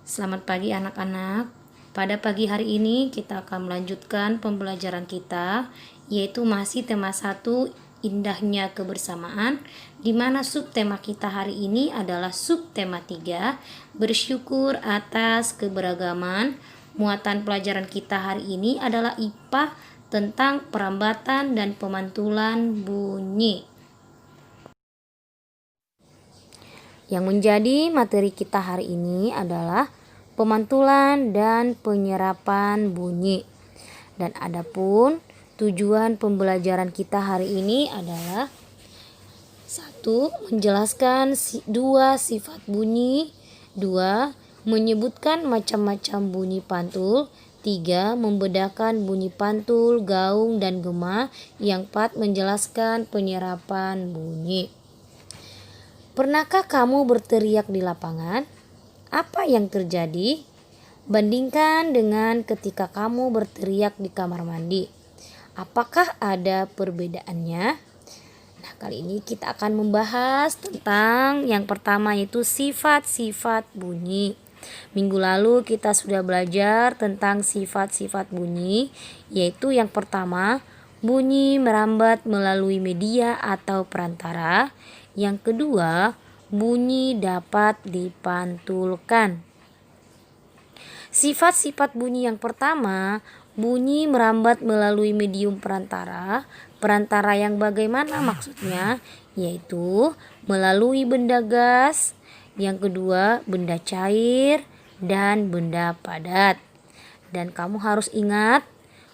Selamat pagi anak-anak. Pada pagi hari ini kita akan melanjutkan pembelajaran kita, yaitu masih tema 1, indahnya kebersamaan, di mana subtema kita hari ini adalah subtema 3, bersyukur atas keberagaman. Muatan pelajaran kita hari ini adalah IPA tentang perambatan dan pemantulan bunyi. Yang menjadi materi kita hari ini adalah pemantulan dan penyerapan bunyi. Dan adapun tujuan pembelajaran kita hari ini adalah 1. Menjelaskan 2 sifat bunyi. 2. Menyebutkan macam-macam bunyi pantul. 3. Membedakan bunyi pantul, gaung, dan gema. Yang 4. Menjelaskan penyerapan bunyi. Pernahkah kamu berteriak di lapangan? Apa yang terjadi? Bandingkan dengan ketika kamu berteriak di kamar mandi. Apakah ada perbedaannya? Nah, kali ini kita akan membahas tentang yang pertama, yaitu sifat-sifat bunyi. Minggu lalu kita sudah belajar tentang sifat-sifat bunyi, yaitu yang pertama, bunyi merambat melalui media atau perantara. Yang kedua, bunyi dapat dipantulkan. Sifat-sifat bunyi yang pertama, bunyi merambat melalui medium perantara. Perantara yang bagaimana maksudnya? Yaitu melalui benda gas. Yang kedua, benda cair dan benda padat. Dan kamu harus ingat,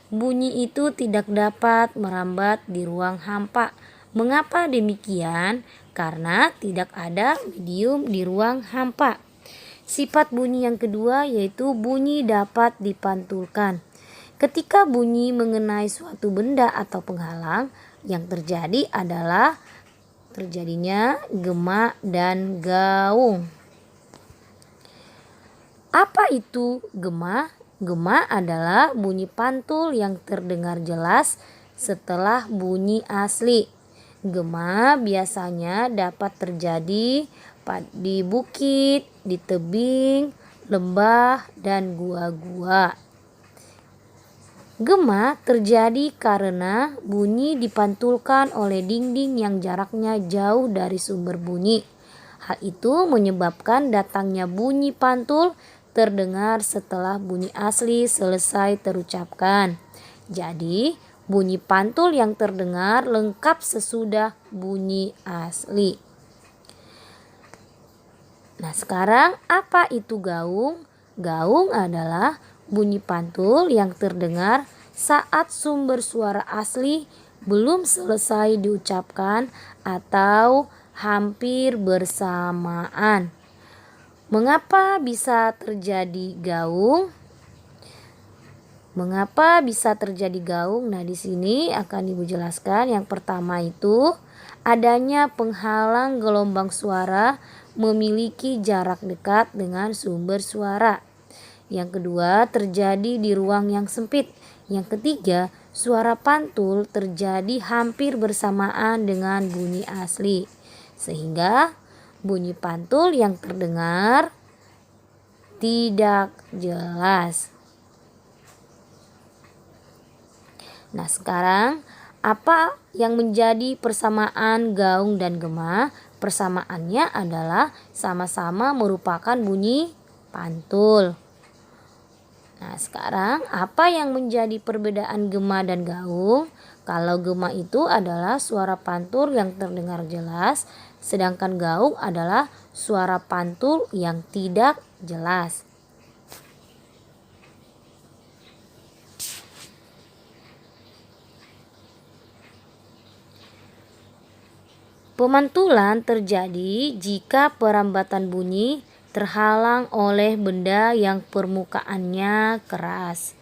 bunyi itu tidak dapat merambat di ruang hampa. Mengapa demikian? Karena tidak ada medium di ruang hampa. Sifat bunyi yang kedua yaitu bunyi dapat dipantulkan. Ketika bunyi mengenai suatu benda atau penghalang, yang terjadi adalah terjadinya gema dan gaung. Apa itu gema? Gema adalah bunyi pantul yang terdengar jelas setelah bunyi asli. Gema biasanya dapat terjadi di bukit, di tebing, lembah, dan gua-gua. Gema terjadi karena bunyi dipantulkan oleh dinding yang jaraknya jauh dari sumber bunyi. Hal itu menyebabkan datangnya bunyi pantul terdengar setelah bunyi asli selesai terucapkan. Jadi, bunyi pantul yang terdengar lengkap sesudah bunyi asli. Nah, sekarang apa itu gaung? Gaung adalah bunyi pantul yang terdengar saat sumber suara asli belum selesai diucapkan atau hampir bersamaan. Mengapa bisa terjadi gaung? Mengapa bisa terjadi gaung? Nah, di sini akan Ibu jelaskan. Yang pertama itu adanya penghalang gelombang suara memiliki jarak dekat dengan sumber suara. Yang kedua, terjadi di ruang yang sempit. Yang ketiga, suara pantul terjadi hampir bersamaan dengan bunyi asli, sehingga bunyi pantul yang terdengar tidak jelas. Nah, sekarang apa yang menjadi persamaan gaung dan gema? Persamaannya adalah sama-sama merupakan bunyi pantul. Nah, sekarang apa yang menjadi perbedaan gema dan gaung? Kalau gema itu adalah suara pantul yang terdengar jelas, sedangkan gaung adalah suara pantul yang tidak jelas. Pemantulan terjadi jika perambatan bunyi terhalang oleh benda yang permukaannya keras.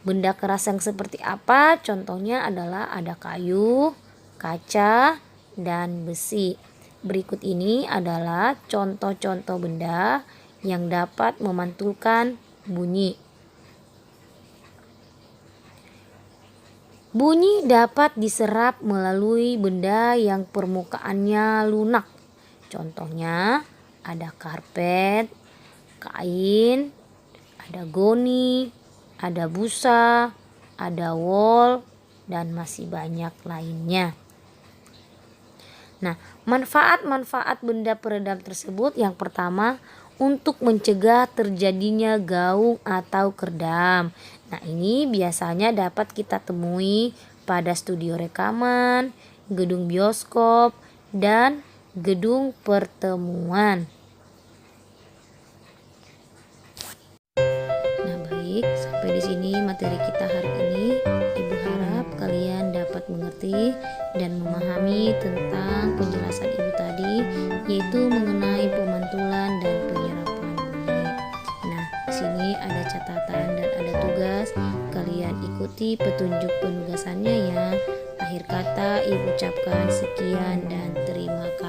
Benda keras yang seperti apa? Contohnya adalah ada kayu, kaca, dan besi. Berikut ini adalah contoh-contoh benda yang dapat memantulkan bunyi. Bunyi dapat diserap melalui benda yang permukaannya lunak. Contohnya ada karpet, kain, ada goni, ada busa, ada wol, dan masih banyak lainnya. Nah, manfaat-manfaat benda peredam tersebut yang pertama untuk mencegah terjadinya gaung atau kerdam. Nah, ini biasanya dapat kita temui pada studio rekaman, gedung bioskop, dan gedung pertemuan. Nah, baik, sampai di sini materi kita hari ini. Ibu harap kalian dapat mengerti dan memahami tentang penjelasan Ibu tadi, yaitu mengenai pemantulan dan penyerapan bunyi. Nah, di sini ada catatan dan ada tugas. Kalian ikuti petunjuk penugasannya ya. Akhir kata Ibu ucapkan sekian dan terima kasih.